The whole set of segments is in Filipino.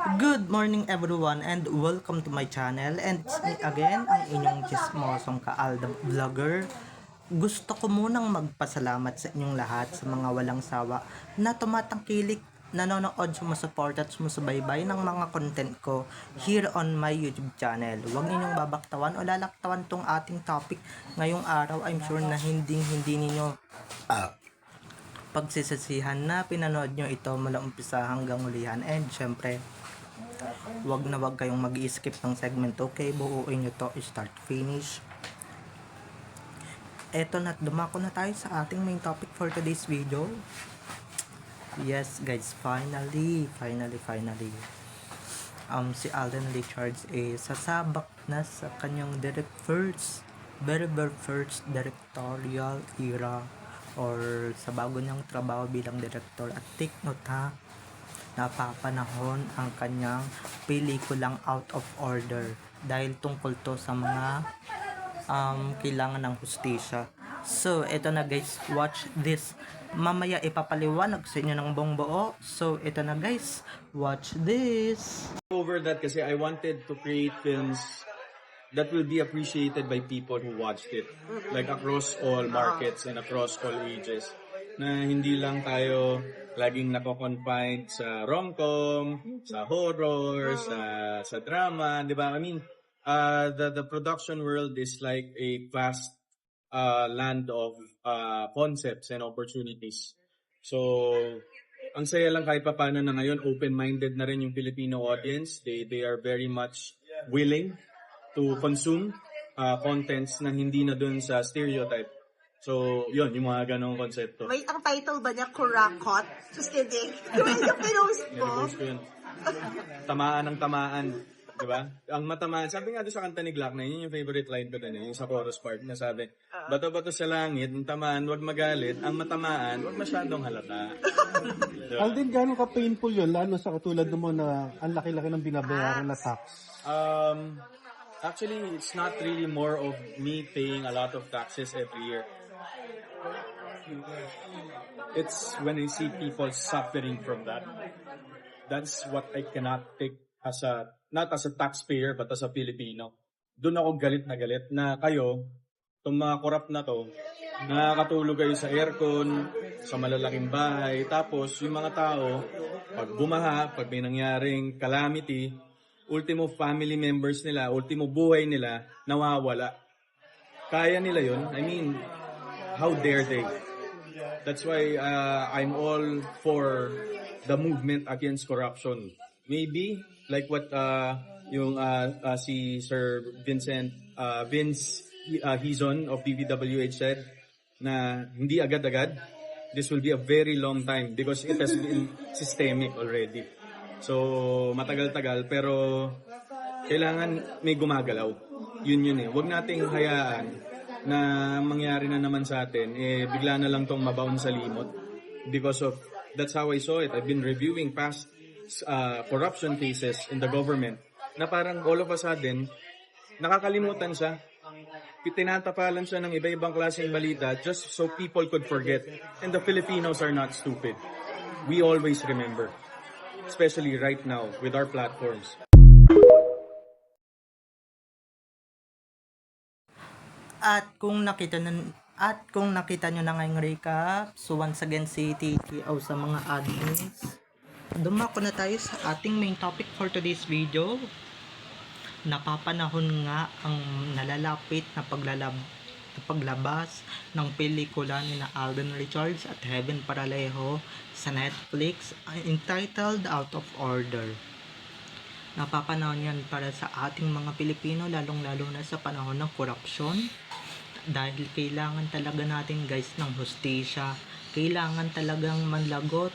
Good morning everyone and welcome to my channel, and it's me again, ang inyong chismosong Kaalda Vlogger. Gusto ko munang magpasalamat sa inyong lahat sa mga walang sawa na tumatangkilik, nanonood, sumusuport at sumusubaybay ng mga content ko here on my YouTube channel. Huwag ninyong babaktawan o lalaktawan tong ating topic ngayong araw. I'm sure na hindi ninyo pagsisisihan na pinanood nyo ito mula umpisa hanggang ulihan. And syempre, wag kayong mag-i-skip ng segment, okay? Buuin nyo to start finish. Eto na, dumako na tayo sa ating main topic for today's video. Yes guys, finally. Si Alden Richards sasabak na sa kanyang very first directorial era, or sa bago niyang trabaho bilang director. At take note ha, napapanahon ang kanyang pelikulang Out of Order dahil tungkol to sa mga kailangan ng hustisya. So eto na guys, watch this. Mamaya ipapaliwanag sa inyo ng buong buo. So eto na guys, watch this. Over that kasi I wanted to create films that will be appreciated by people who watched it, like across all markets and across all ages, na hindi lang tayo laging nako-confined sa rom-com, sa horror, sa drama, di ba? I mean, the production world is like a vast land of concepts and opportunities. So ang saya lang kahit papaano na ngayon open-minded na rin yung Filipino audience. They are very much willing to consume contents na hindi na dun sa stereotype. So, yun, yung mga ganong konsepto. Wait, ang title ba niya, Kurakot? Just kidding. Yung pinost mo. Nirepost ko yun. Tamaan ng tamaan. Diba? Ang matamaan, sabi nga doon sa kanta ni Glock na yun yung favorite line ko doon, yung sa chorus part na sabi, bato-bato sa langit, ang tamaan, wag magalit, ang matamaan, wag masyadong halata. Diba? Alden, gano'n ka-painful yun, lalo sa katulad mo na ang laki-laki ng binabayaran na tax? Actually, it's not really more of me paying a lot of taxes every year. It's when I see people suffering from that. That's what I cannot take not as a taxpayer, but as a Filipino. Doon ako galit na kayo, itong mga korap na to, nakakatulog kayo sa aircon, sa malalaking bahay, tapos yung mga tao, pag bumaha, pag may nangyaring calamity, ultimo family members nila, ultimo buhay nila, nawawala. Kaya nila yun? I mean, how dare they? That's why I'm all for the movement against corruption. Maybe, like what si Sir Vince Hizon of DPWH said, na hindi agad-agad, this will be a very long time because it has been systemic already. So, matagal-tagal, pero kailangan may gumagalaw. Yun eh. Huwag nating hayaan na mangyari na naman sa atin, bigla na lang tong mabaon sa limot. Because of, that's how I saw it. I've been reviewing past corruption cases in the government na parang all of a sudden, nakakalimutan siya. Tinatapalan siya ng iba-ibang klaseng balita just so people could forget. And the Filipinos are not stupid. We always remember. Especially right now with our platforms. At kung nakita nyo na ngayong recap, so once again si TTO sa mga admins, dumako na tayo sa ating main topic for today's video. Napapanahon nga ang nalalapit na paglabas ng pelikula ni na Alden Richards at Heaven Paralejo sa Netflix, entitled Out of Order. Napapanahon yan para sa ating mga Pilipino, lalong-lalo na sa panahon ng korupsyon, dahil kailangan talaga natin guys ng hustisya. Kailangan talagang managot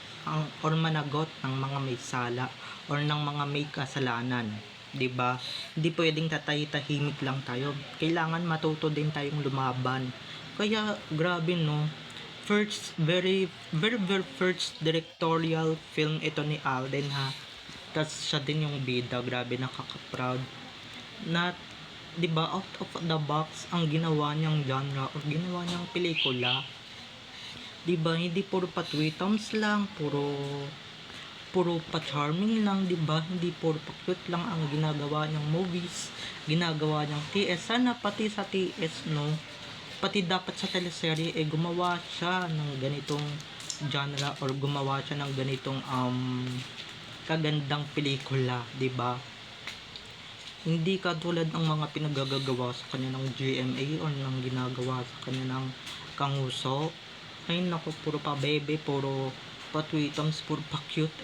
ng mga may sala or ng mga may kasalanan. 'Di ba? Hindi pwedeng tatahimik lang tayo. Kailangan matuto din tayong lumaban. Kaya grabe no. Very first directorial film ito ni Alden ha. Tapos siya din yung bida. Grabe, nakaka-proud. Na 'di ba, out of the box ang ginawa niyang genre o ginawa niyang pelikula. 'Di ba? Hindi puro patwitams lang, puro puro pa-charming lang, 'di ba? Hindi puro pa-cute lang ang ginagawa niyang movies, ginagawa niyang TS. Sana pati sa TS, no, pati dapat sa teleserye gumawa siya ng ganitong genre or gumawa siya ng ganitong kagandang pelikula, 'di ba? Hindi katulad ng mga pinagagagawa sa kanya ng GMA or ng ginagawa sa kanya ng Kanguso. Ay naku, puro pa bebe, puro pa tweetums, puro pa cute,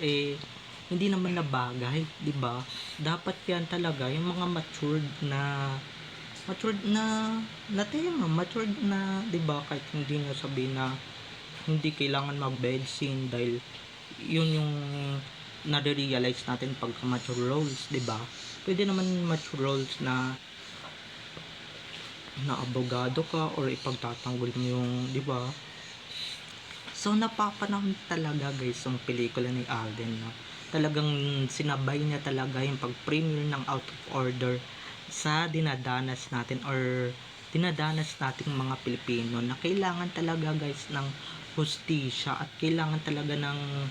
hindi naman nabagay, 'di ba? Dapat yan talaga yung mga matured na tema, matured na, 'di ba? Kahit hindi nyo sabihin na hindi kailangan mag-bed scene dahil yun yung nare-realize natin pagka mature roles, 'di ba? Pwede naman mature roles na abogado ka or ipagtatanggol mo yung, 'di ba? So napapanahon talaga guys yung pelikula ni Alden, no? Talagang sinabay niya talaga yung pag-premiere ng Out of Order sa dinadanas natin or dinadanas nating mga Pilipino na kailangan talaga guys ng hustisya at kailangan talaga ng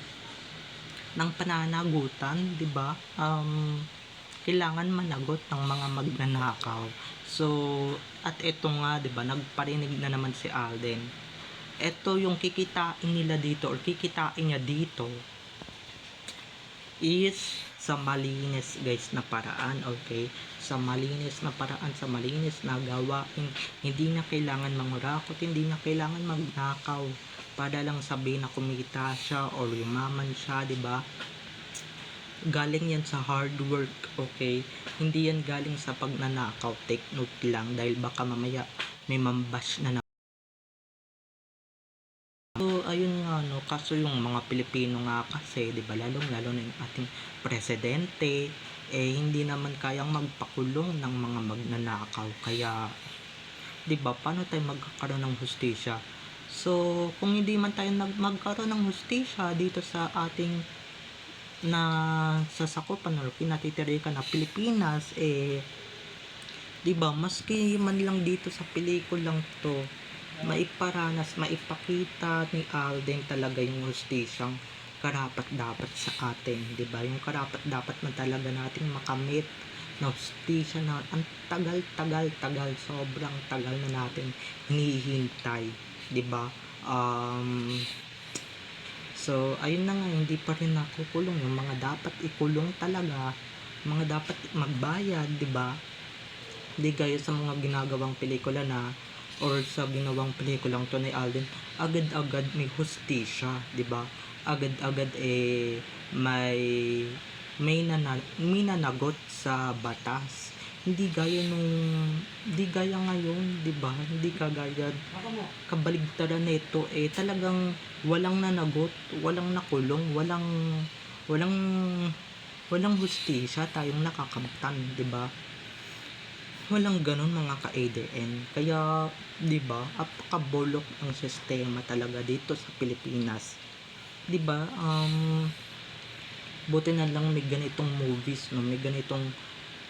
pananagutan, 'di ba? Kailangan managot ng mga magnanakaw. So, at eto nga, 'di ba, nagparinig na naman si Alden. Eto yung kikitain nila dito or kikitain niya dito is sa malinis guys na paraan, okay? Sa malinis na paraan, sa malinis na gawain. Hindi na kailangan mangurakot, hindi na kailangan magnakaw para lang sabihin na kumita siya or yumaman siya, 'di ba? Galing yan sa hard work, okay? Hindi yan galing sa pagnanakaw. Take note lang dahil baka mamaya may mambash na. So, ayun nga, no, kaso yung mga Pilipino nga kasi, 'di ba, lalo na yung ating presidente, hindi naman kayang magpakulong ng mga magnanakaw. Kaya, 'di ba, paano tayo magkakaroon ng hustisya? So, kung hindi man tayo magkaroon ng hustisya dito sa ating na sasakupan or pinatitirikan na Pilipinas, 'di ba, maski man lang dito sa pelikulang to, maiparanas, maipakita ni Alden talaga yung hustisyang karapat dapat sa atin, 'di ba? Yung karapat dapat na talaga nating makamit na hustisya na ang tagal, sobrang tagal na natin hinihintay, 'di ba? So, ayun na nga, hindi pa rin nakukulong yung mga dapat ikulong talaga, mga dapat magbayad, 'di ba? Hindi gaya sa mga ginagawang pelikula na or sa ginawang pelikulang to ni Alden, agad-agad may hustisya, 'di ba? Agad-agad may nanagot sa batas. Hindi gaya ngayon, 'di ba? Hindi kagaya kabaligtaran nito, talagang walang nanagot, walang nakulong, walang hustisya tayong nakakamtan, 'di ba? Walang ganun mga ka-ADN. Kaya, 'di ba, apakabolok ang sistema talaga dito sa Pilipinas. 'Di ba? Buti na lang may ganitong movies, no? May ganitong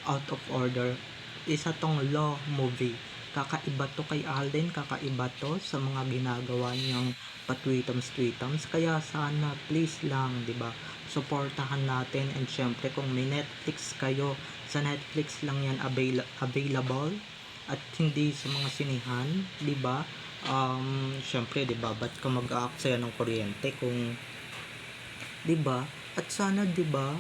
Out of Order. Isa tong law movie. Kakaiba to kay Alden, kakaiba to sa mga ginagawa niyang patwitams-twitams. Kaya sana please lang, 'di ba? Suportahan natin, and syempre kung may Netflix kayo, sa Netflix lang yan available at hindi sa mga sinihan, 'di ba? Syempre, 'di ba, ba't ka mag-aaksaya ng kuryente kung, 'di ba? At sana, 'di ba,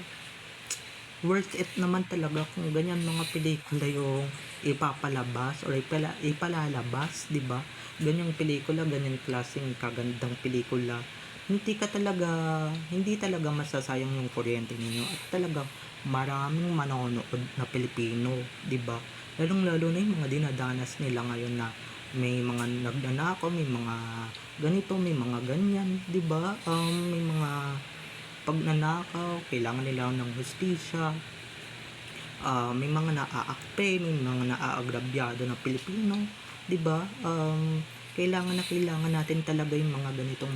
worth it naman talaga kung ganyan mga pelikula yung ipapalabas or ipalalabas, 'di ba? Ganyang pelikula, ganyang klaseng kagandang pelikula. Hindi talaga masasayang yung kuryente ninyo at talaga maraming manonood na Pilipino, 'di ba? Lalong-lalo na yung mga dinadanas nila ngayon na may mga nagnanakaw, may mga ganito, may mga ganyan, 'di ba? May mga pagnanakaw, kailangan nila ng hustisya. May mga naaakpe, may mga naaagrabyado na Pilipino, 'di ba? Kailangan natin talaga yung mga ganitong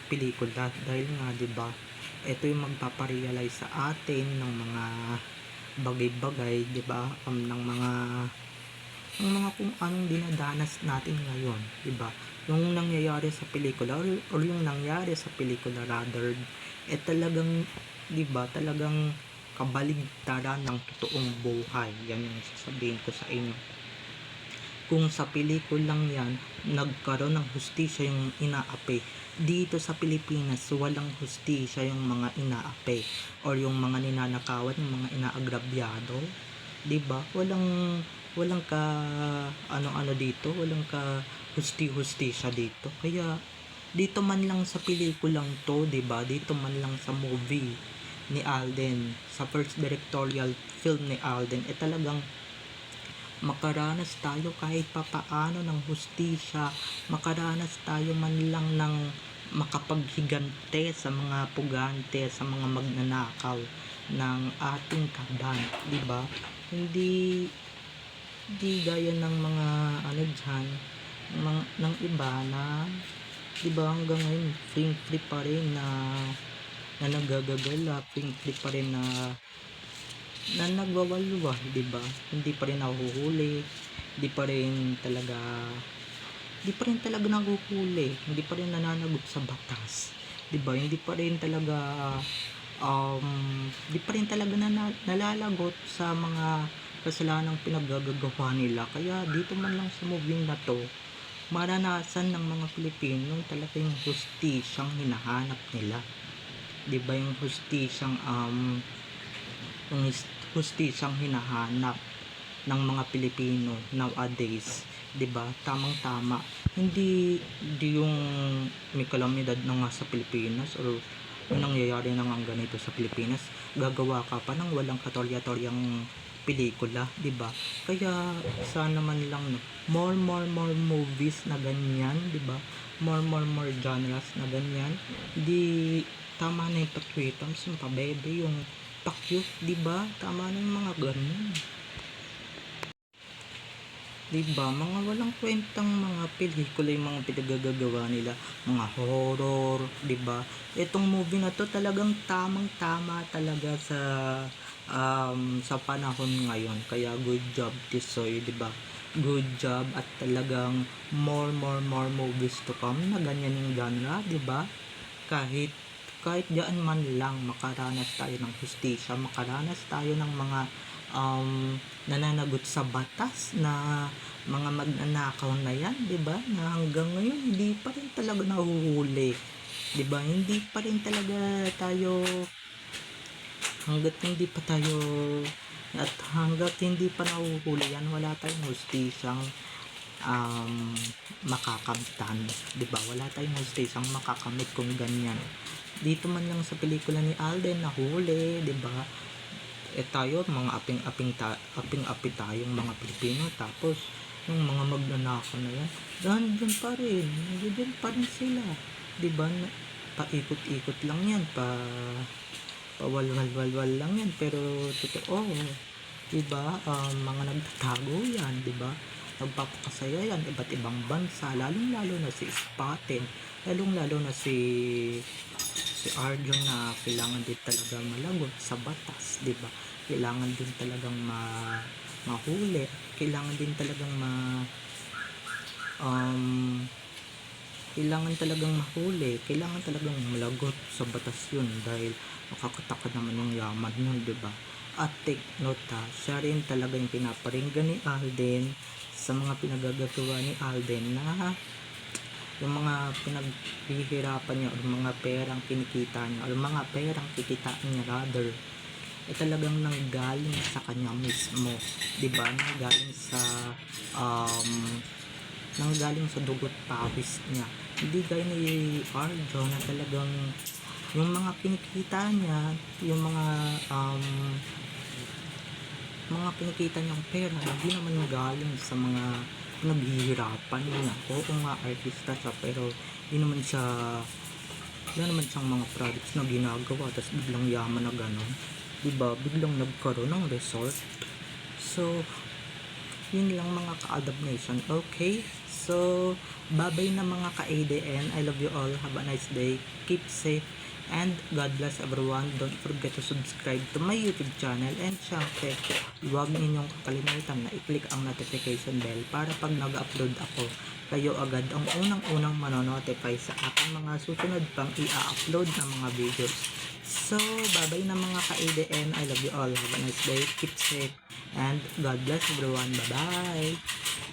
pelikula dahil nga, 'di ba? Ito yung magpaparealize sa atin ng mga bagay-bagay, 'di ba? Ng mga kung anong dinadanas natin ngayon, 'di ba? Yung nangyayari sa pelikula or yung nangyari sa pelikula rather, talagang 'Di ba? Talagang kabaligtaran ng totoong buhay. Yan yung sasabihin ko sa inyo. Kung sa pelikulang yan, nagkaroon ng hustisya yung inaapi. Dito sa Pilipinas, walang hustisya yung mga inaapi or yung mga ninanakawan, yung mga inaagrabyado. 'Di ba? Walang ka ano-ano dito, walang ka husti-hustisya dito. Kaya dito man lang sa pelikulang to, 'di ba? Dito man lang sa movie ni Alden, sa first directorial film ni Alden, talagang makaranas tayo kahit papaano ng hustisya, makaranas tayo man lang ng makapaghigante sa mga pugante, sa mga magnanakaw ng ating kaban, 'di ba? Hindi gaya ng mga ano diyan, ng iba na 'di ba hanggang ngayon free pa rin na nagagagala, free pa rin na nagwawalwa, 'di ba? Hindi pa rin nahuhuli, hindi pa rin talaga nahuhuli, hindi pa rin nananagot sa batas, 'di ba? Hindi pa rin talaga nalalagot sa mga kasalanang pinaggagawa nila. Kaya dito man lang sa movie na to, maranasan ng mga Pilipino talaga yung hustisyang hinahanap nila, 'di ba? Yung hustisyang hinahanap ng mga Pilipino nowadays, 'di ba? Tamang-tama. Hindi yung may kalamidad na nga sa Pilipinas or may nangyayari na nga ganito sa Pilipinas, gagawa ka pa ng walang katorya-toryang pelikula, 'di ba? Kaya sana man lang no, more movies na ganyan, 'di ba? More genres na ganyan. Di tama na yung patwitams, yung pabebe, yung pakyut, 'di ba? Tama na yung mga ganun. 'Di ba? Mga walang kwentang mga pelikula yung mga pinagagagawa nila, mga horror, 'di ba? Itong movie na to talagang tamang-tama talaga sa panahon ngayon. Kaya good job Tisoy, 'di ba? Good job, at talagang more movies to come na ganyan yung genre, 'di ba? Kahit diyan man lang makaranas tayo ng hustisya, makaranas tayo ng mga nananagot sa batas na mga magnanakaw na yan, 'di ba? Na hanggang ngayon hindi pa rin talaga nahuhuli, 'di ba? Hindi pa rin talaga tayo hangga't hindi pa nahuhuli yan, wala tayong hustisyang makakamtan, 'di ba? Wala tayong hustisyang makakamit kung ganyan. Dito man lang sa pelikula ni Alden nahuli, 'di ba? Tayo mga aping-api tayong mga Pilipino, tapos yung mga magnanakaw na yan, nandiyan pa rin sila, 'di ba? Paikot-ikot lang yan, pawalwal lang yan, pero totoo, 'di ba? Mga nagtatago yan, 'di ba? Nagpapakasaya yan, iba't ibang bansa, lalong-lalo na si Spaten, lalong-lalo na si Arjun, na kailangan din talaga malagot sa batas, 'di ba? Kailangan din talagang mahuli, kailangan din talagang mahuli, kailangan talagang malagot sa batas yun, dahil makakatakad naman yung yaman nun, 'di ba? At take note siya rin talaga yung pinaparinggan ni Alden sa mga pinagagagawa ni Alden, na yung mga pinaghihirapan niya or mga perang kinikita niya or mga perang kikitain niya rather, talagang nanggaling sa kanya mismo, 'di ba? Nanggaling sa dugot pawis niya. Hindi gaya ni Arjo na talagang yung mga kinikita niya, yung mga kinikita niyang pera, hindi naman galing sa mga naghihirapan niya. Oo nga, artista siya, pero wala naman siyang mga products na ginagawa tapos biglang yaman na gano'n, diba? Biglang nagkaroon ng resort. So yun lang mga ka-Adab Nation. Okay, so babay na mga ka-ADN, I love you all, have a nice day, keep safe, And God bless everyone. Don't forget to subscribe to my YouTube channel. And syempre, huwag ninyong kakalimutan na i-click ang notification bell para pag nag-upload ako, kayo agad ang unang-unang manonotify sa aking mga susunod pang i-upload na mga videos. So, bye-bye na mga ka-ADN. I love you all. Have a nice day. Keep safe. And God bless everyone. Bye-bye.